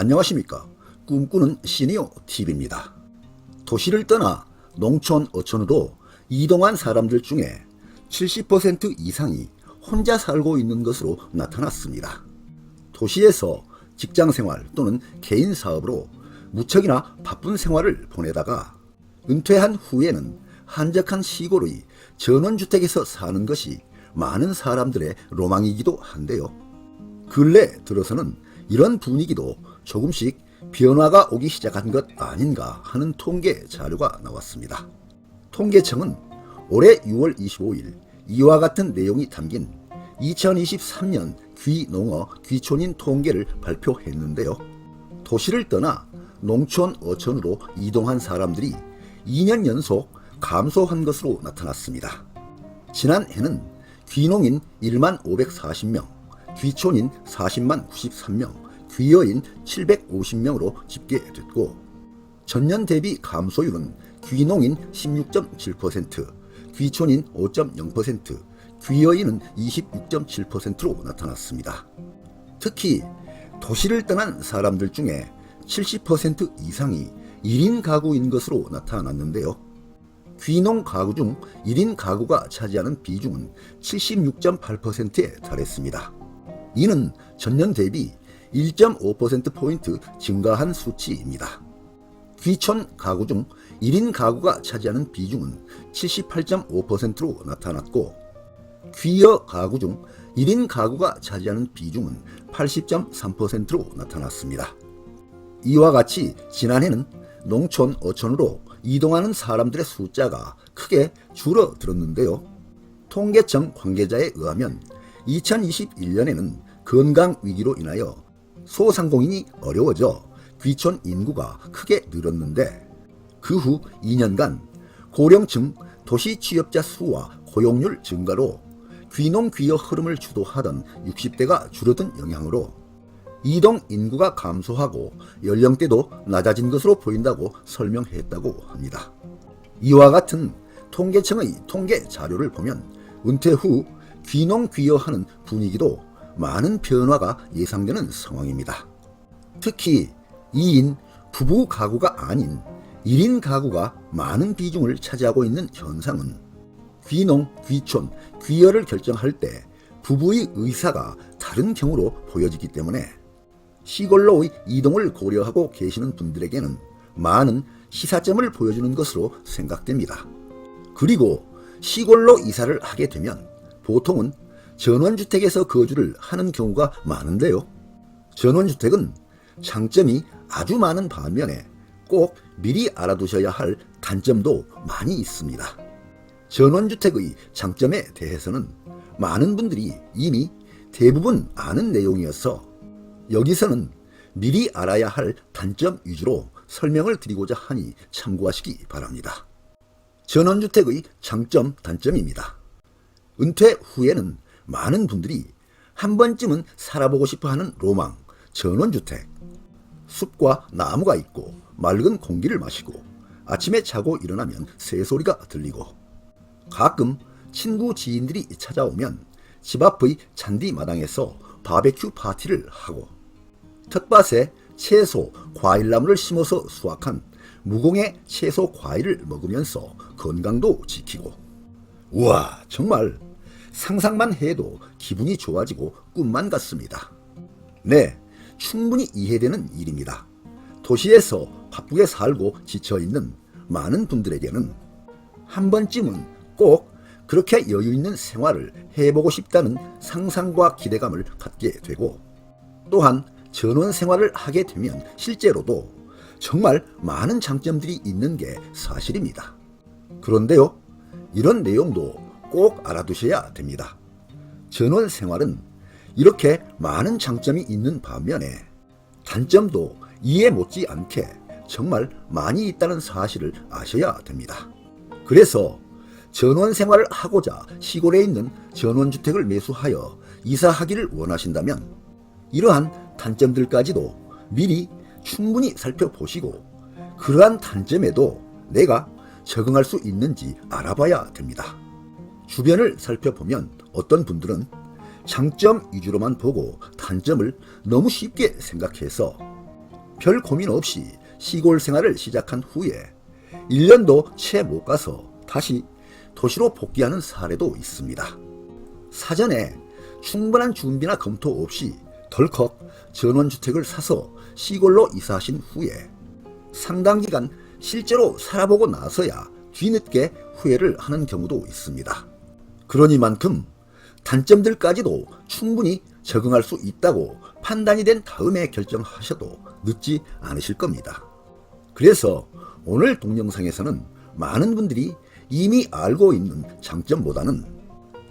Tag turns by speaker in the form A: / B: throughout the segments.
A: 안녕하십니까. 꿈꾸는 시니어 TV입니다. 도시를 떠나 농촌 어촌으로 이동한 사람들 중에 70% 이상이 혼자 살고 있는 것으로 나타났습니다. 도시에서 직장생활 또는 개인 사업으로 무척이나 바쁜 생활을 보내다가 은퇴한 후에는 한적한 시골의 전원주택에서 사는 것이 많은 사람들의 로망이기도 한데요. 근래 들어서는 이런 분위기도 조금씩 변화가 오기 시작한 것 아닌가 하는 통계 자료가 나왔습니다. 통계청은 올해 6월 25일 이와 같은 내용이 담긴 2023년 귀농어 귀촌인 통계를 발표했는데요. 도시를 떠나 농촌 어촌으로 이동한 사람들이 2년 연속 감소한 것으로 나타났습니다. 지난해는 귀농인 1만 540명, 귀촌인 40만 93명, 귀여인 750명으로 집계됐고 전년 대비 감소율은 귀농인 16.7%, 귀촌인 5.0%, 귀여인은 26.7%로 나타났습니다. 특히 도시를 떠난 사람들 중에 70% 이상이 1인 가구인 것으로 나타났는데요. 귀농 가구 중 1인 가구가 차지하는 비중은 76.8%에 달했습니다. 이는 전년 대비 1.5%포인트 증가한 수치입니다. 귀촌 가구 중 1인 가구가 차지하는 비중은 78.5%로 나타났고 귀여 가구 중 1인 가구가 차지하는 비중은 80.3%로 나타났습니다. 이와 같이 지난해는 농촌 어촌으로 이동하는 사람들의 숫자가 크게 줄어들었는데요. 통계청 관계자에 의하면 2021년에는 건강 위기로 인하여 소상공인이 어려워져 귀촌 인구가 크게 늘었는데 그 후 2년간 고령층 도시 취업자 수와 고용률 증가로 귀농 귀여 흐름을 주도하던 60대가 줄어든 영향으로 이동 인구가 감소하고 연령대도 낮아진 것으로 보인다고 설명했다고 합니다. 이와 같은 통계청의 통계 자료를 보면 은퇴 후 귀농 귀여하는 분위기도 많은 변화가 예상되는 상황입니다. 특히 2인 부부 가구가 아닌 1인 가구가 많은 비중을 차지하고 있는 현상은 귀농, 귀촌, 귀여를 결정할 때 부부의 의사가 다른 경우로 보여지기 때문에 시골로의 이동을 고려하고 계시는 분들에게는 많은 시사점을 보여주는 것으로 생각됩니다. 그리고 시골로 이사를 하게 되면 보통은 전원주택에서 거주를 하는 경우가 많은데요. 전원주택은 장점이 아주 많은 반면에 꼭 미리 알아두셔야 할 단점도 많이 있습니다. 전원주택의 장점에 대해서는 많은 분들이 이미 대부분 아는 내용이어서 여기서는 미리 알아야 할 단점 위주로 설명을 드리고자 하니 참고하시기 바랍니다. 전원주택의 장점, 단점입니다. 은퇴 후에는 많은 분들이 한 번쯤은 살아보고 싶어하는 로망, 전원주택. 숲과 나무가 있고 맑은 공기를 마시고 아침에 자고 일어나면 새소리가 들리고 가끔 친구 지인들이 찾아오면 집 앞의 잔디 마당에서 바베큐 파티를 하고 텃밭에 채소, 과일나무를 심어서 수확한 무공해 채소 과일을 먹으면서 건강도 지키고 우와, 정말 상상만 해도 기분이 좋아지고 꿈만 같습니다. 네, 충분히 이해되는 일입니다. 도시에서 바쁘게 살고 지쳐있는 많은 분들에게는 한 번쯤은 꼭 그렇게 여유있는 생활을 해보고 싶다는 상상과 기대감을 갖게 되고 또한 전원 생활을 하게 되면 실제로도 정말 많은 장점들이 있는 게 사실입니다. 그런데요, 이런 내용도 꼭 알아두셔야 됩니다. 전원 생활은 이렇게 많은 장점이 있는 반면에 단점도 이해 못지않게 정말 많이 있다는 사실을 아셔야 됩니다. 그래서 전원 생활을 하고자 시골에 있는 전원주택을 매수하여 이사하기를 원하신다면 이러한 단점들까지도 미리 충분히 살펴보시고 그러한 단점에도 내가 적응할 수 있는지 알아봐야 됩니다. 주변을 살펴보면 어떤 분들은 장점 위주로만 보고 단점을 너무 쉽게 생각해서 별 고민 없이 시골 생활을 시작한 후에 1년도 채 못 가서 다시 도시로 복귀하는 사례도 있습니다. 사전에 충분한 준비나 검토 없이 덜컥 전원주택을 사서 시골로 이사하신 후에 상당 기간 실제로 살아보고 나서야 뒤늦게 후회를 하는 경우도 있습니다. 그러니만큼 단점들까지도 충분히 적응할 수 있다고 판단이 된 다음에 결정하셔도 늦지 않으실 겁니다. 그래서 오늘 동영상에서는 많은 분들이 이미 알고 있는 장점보다는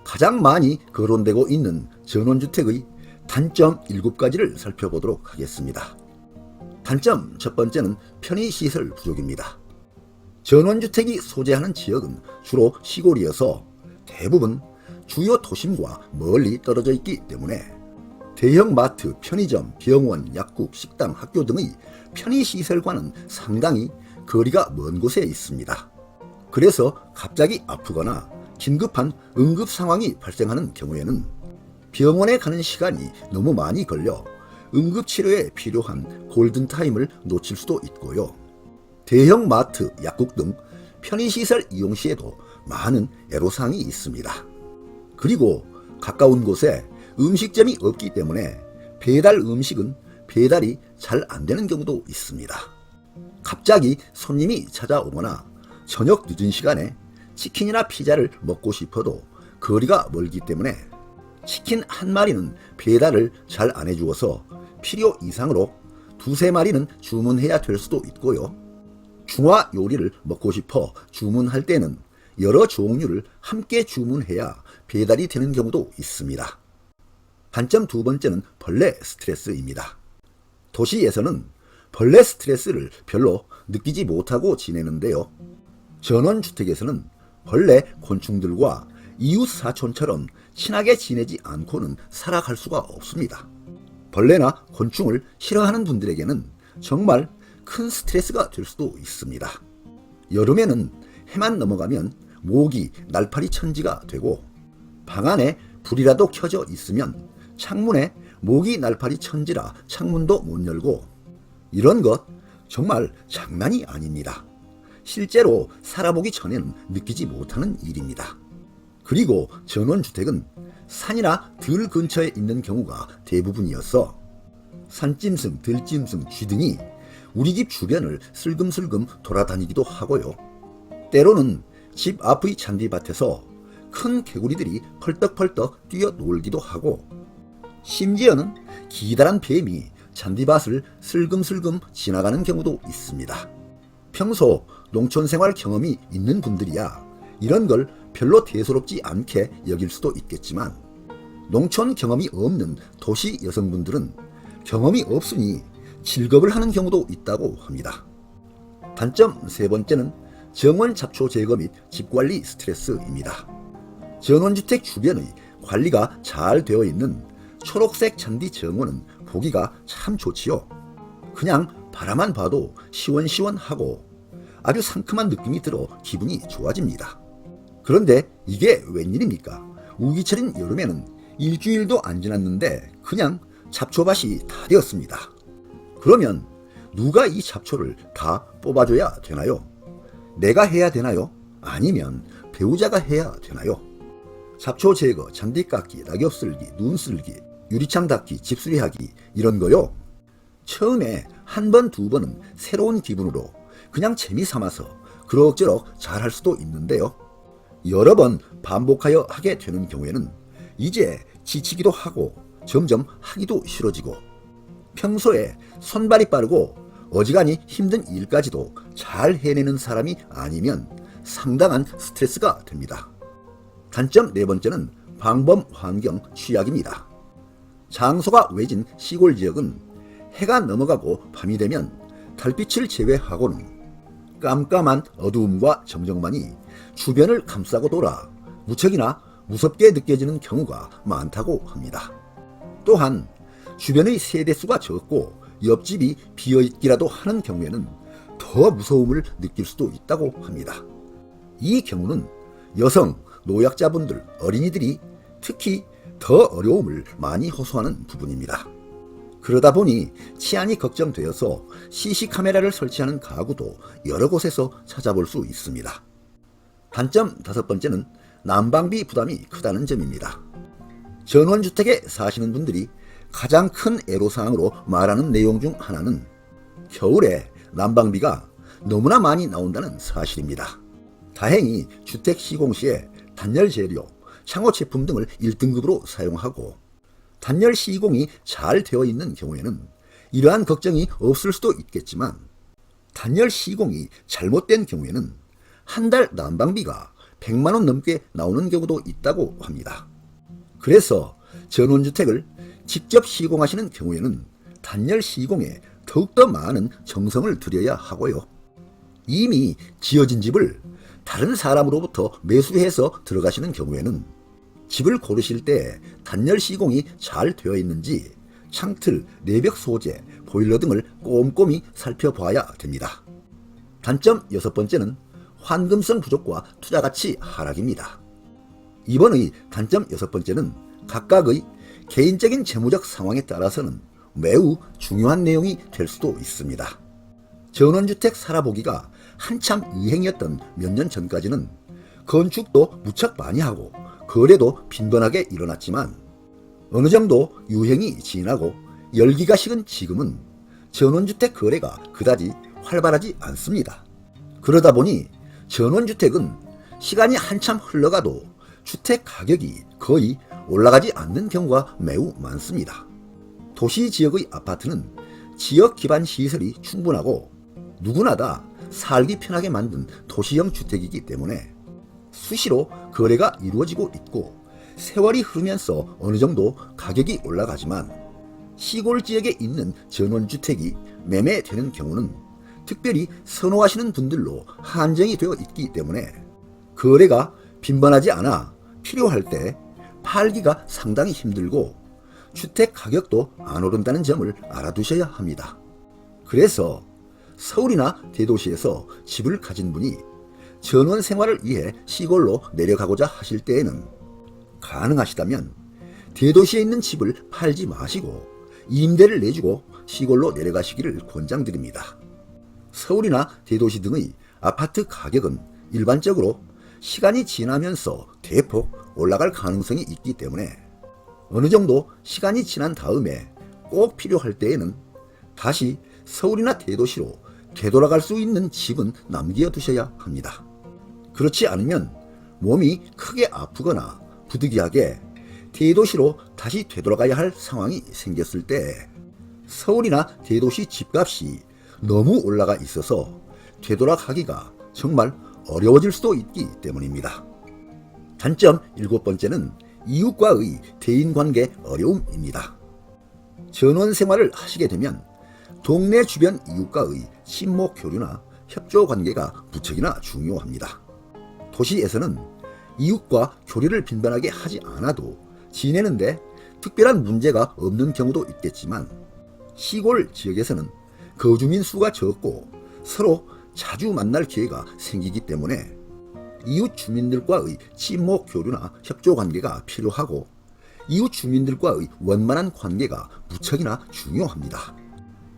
A: 가장 많이 거론되고 있는 전원주택의 단점 7가지를 살펴보도록 하겠습니다. 단점 첫 번째는 편의시설 부족입니다. 전원주택이 소재하는 지역은 주로 시골이어서 대부분 주요 도심과 멀리 떨어져 있기 때문에 대형 마트, 편의점, 병원, 약국, 식당, 학교 등의 편의시설과는 상당히 거리가 먼 곳에 있습니다. 그래서 갑자기 아프거나 긴급한 응급 상황이 발생하는 경우에는 병원에 가는 시간이 너무 많이 걸려 응급치료에 필요한 골든타임을 놓칠 수도 있고요. 대형 마트, 약국 등 편의시설 이용 시에도 많은 애로사항이 있습니다. 그리고 가까운 곳에 음식점이 없기 때문에 배달 음식은 배달이 잘 안 되는 경우도 있습니다. 갑자기 손님이 찾아오거나 저녁 늦은 시간에 치킨이나 피자를 먹고 싶어도 거리가 멀기 때문에 치킨 한 마리는 배달을 잘 안 해주어서 필요 이상으로 2~3마리는 주문해야 될 수도 있고요. 중화 요리를 먹고 싶어 주문할 때는 여러 종류를 함께 주문해야 배달이 되는 경우도 있습니다. 단점 두 번째는 벌레 스트레스입니다. 도시에서는 벌레 스트레스를 별로 느끼지 못하고 지내는데요. 전원주택에서는 벌레, 곤충들과 이웃 사촌처럼 친하게 지내지 않고는 살아갈 수가 없습니다. 벌레나 곤충을 싫어하는 분들에게는 정말 큰 스트레스가 될 수도 있습니다. 여름에는 해만 넘어가면 모기, 날파리 천지가 되고 방 안에 불이라도 켜져 있으면 창문에 모기, 날파리 천지라 창문도 못 열고 이런 것 정말 장난이 아닙니다. 실제로 살아보기 전에는 느끼지 못하는 일입니다. 그리고 전원주택은 산이나 들 근처에 있는 경우가 대부분이어서 산짐승, 들짐승, 쥐 등이 우리 집 주변을 슬금슬금 돌아다니기도 하고요. 때로는 집 앞의 잔디밭에서 큰 개구리들이 펄떡펄떡 뛰어놀기도 하고 심지어는 기다란 뱀이 잔디밭을 슬금슬금 지나가는 경우도 있습니다. 평소 농촌생활 경험이 있는 분들이야 이런 걸 별로 대수롭지 않게 여길 수도 있겠지만 농촌 경험이 없는 도시 여성분들은 경험이 없으니 질겁을 하는 경우도 있다고 합니다. 단점 세 번째는 정원 잡초 제거 및 집관리 스트레스입니다. 전원주택 주변의 관리가 잘 되어 있는 초록색 잔디 정원은 보기가 참 좋지요. 그냥 바라만 봐도 시원시원하고 아주 상큼한 느낌이 들어 기분이 좋아집니다. 그런데 이게 웬일입니까? 우기철인 여름에는 일주일도 안 지났는데 그냥 잡초밭이 다 되었습니다. 그러면 누가 이 잡초를 다 뽑아줘야 되나요? 내가 해야 되나요? 아니면 배우자가 해야 되나요? 잡초 제거, 잔디 깎기, 낙엽 쓸기, 눈 쓸기, 유리창 닦기, 집수리하기 이런 거요. 처음에 한 번, 두 번은 새로운 기분으로 그냥 재미삼아서 그럭저럭 잘 할 수도 있는데요. 여러 번 반복하여 하게 되는 경우에는 이제 지치기도 하고 점점 하기도 싫어지고 평소에 손발이 빠르고 어지간히 힘든 일까지도 잘 해내는 사람이 아니면 상당한 스트레스가 됩니다. 단점 네 번째는 방범 환경 취약입니다. 장소가 외진 시골 지역은 해가 넘어가고 밤이 되면 달빛을 제외하고는 깜깜한 어두움과 정적만이 주변을 감싸고 돌아 무척이나 무섭게 느껴지는 경우가 많다고 합니다. 또한 주변의 세대수가 적고 옆집이 비어있기라도 하는 경우에는 더 무서움을 느낄 수도 있다고 합니다. 이 경우는 여성, 노약자분들, 어린이들이 특히 더 어려움을 많이 호소하는 부분입니다. 그러다 보니 치안이 걱정되어서 CC카메라를 설치하는 가구도 여러 곳에서 찾아볼 수 있습니다. 단점 5번째는 난방비 부담이 크다는 점입니다. 전원주택에 사시는 분들이 가장 큰 애로사항으로 말하는 내용 중 하나는 겨울에 난방비가 너무나 많이 나온다는 사실입니다. 다행히 주택 시공 시에 단열 재료, 창호 제품 등을 1등급으로 사용하고 단열 시공이 잘 되어 있는 경우에는 이러한 걱정이 없을 수도 있겠지만 단열 시공이 잘못된 경우에는 한 달 난방비가 100만 원 넘게 나오는 경우도 있다고 합니다. 그래서 전원주택을 직접 시공하시는 경우에는 단열 시공에 더욱더 많은 정성을 들여야 하고요. 이미 지어진 집을 다른 사람으로부터 매수해서 들어가시는 경우에는 집을 고르실 때 단열 시공이 잘 되어 있는지 창틀, 내벽 소재, 보일러 등을 꼼꼼히 살펴봐야 됩니다. 단점 6번째는 환금성 부족과 투자가치 하락입니다. 이번의 단점 6번째는 각각의 개인적인 재무적 상황에 따라서는 매우 중요한 내용이 될 수도 있습니다. 전원주택 살아보기가 한참 유행이었던 몇 년 전까지는 건축도 무척 많이 하고 거래도 빈번하게 일어났지만 어느 정도 유행이 지나고 열기가 식은 지금은 전원주택 거래가 그다지 활발하지 않습니다. 그러다 보니 전원주택은 시간이 한참 흘러가도 주택 가격이 거의 올라가지 않는 경우가 매우 많습니다. 도시 지역의 아파트는 지역 기반 시설이 충분하고 누구나 다 살기 편하게 만든 도시형 주택이기 때문에 수시로 거래가 이루어지고 있고 세월이 흐르면서 어느 정도 가격이 올라가지만 시골 지역에 있는 전원주택이 매매되는 경우는 특별히 선호하시는 분들로 한정이 되어 있기 때문에 거래가 빈번하지 않아 필요할 때 팔기가 상당히 힘들고 주택 가격도 안 오른다는 점을 알아두셔야 합니다. 그래서 서울이나 대도시에서 집을 가진 분이 전원 생활을 위해 시골로 내려가고자 하실 때에는 가능하시다면 대도시에 있는 집을 팔지 마시고 임대를 내주고 시골로 내려가시기를 권장드립니다. 서울이나 대도시 등의 아파트 가격은 일반적으로 시간이 지나면서 대폭 올라갈 가능성이 있기 때문에 어느 정도 시간이 지난 다음에 꼭 필요할 때에는 다시 서울이나 대도시로 되돌아갈 수 있는 집은 남겨두셔야 합니다. 그렇지 않으면 몸이 크게 아프거나 부득이하게 대도시로 다시 되돌아가야 할 상황이 생겼을 때 서울이나 대도시 집값이 너무 올라가 있어서 되돌아가기가 정말 어려워질 수도 있기 때문입니다. 단점 7번째는 이웃과의 대인관계 어려움입니다. 전원 생활을 하시게 되면 동네 주변 이웃과의 친목 교류나 협조 관계가 무척이나 중요합니다. 도시에서는 이웃과 교류를 빈번하게 하지 않아도 지내는데 특별한 문제가 없는 경우도 있겠지만 시골 지역에서는 거주민 수가 적고 서로 자주 만날 기회가 생기기 때문에 이웃 주민들과의 친목 교류나 협조 관계가 필요하고 이웃 주민들과의 원만한 관계가 무척이나 중요합니다.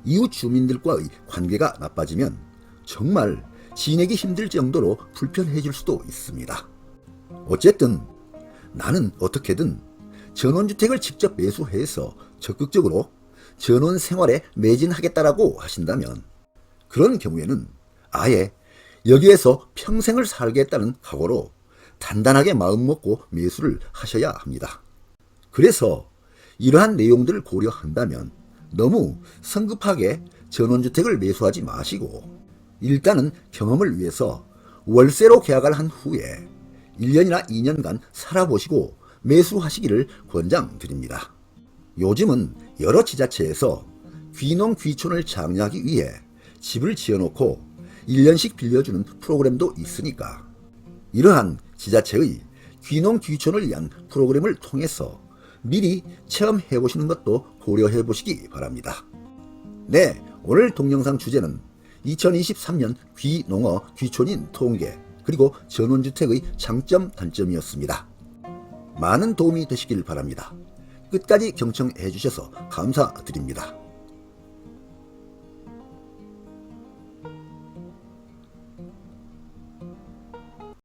A: 이웃 주민들과의 관계가 나빠지면 정말 지내기 힘들 정도로 불편해질 수도 있습니다. 어쨌든 나는 어떻게든 전원주택을 직접 매수해서 적극적으로 전원 생활에 매진하겠다라고 하신다면 그런 경우에는 아예 여기에서 평생을 살겠다는 각오로 단단하게 마음먹고 매수를 하셔야 합니다. 그래서 이러한 내용들을 고려한다면 너무 성급하게 전원주택을 매수하지 마시고 일단은 경험을 위해서 월세로 계약을 한 후에 1년이나 2년간 살아보시고 매수하시기를 권장드립니다. 요즘은 여러 지자체에서 귀농 귀촌을 장려하기 위해 집을 지어놓고 1년씩 빌려주는 프로그램도 있으니까 이러한 지자체의 귀농 귀촌을 위한 프로그램을 통해서 미리 체험해보시는 것도 고려해보시기 바랍니다. 네, 오늘 동영상 주제는 2023년 귀농어 귀촌인 통계 그리고 전원주택의 장점 단점이었습니다. 많은 도움이 되시길 바랍니다. 끝까지 경청해 주셔서 감사드립니다.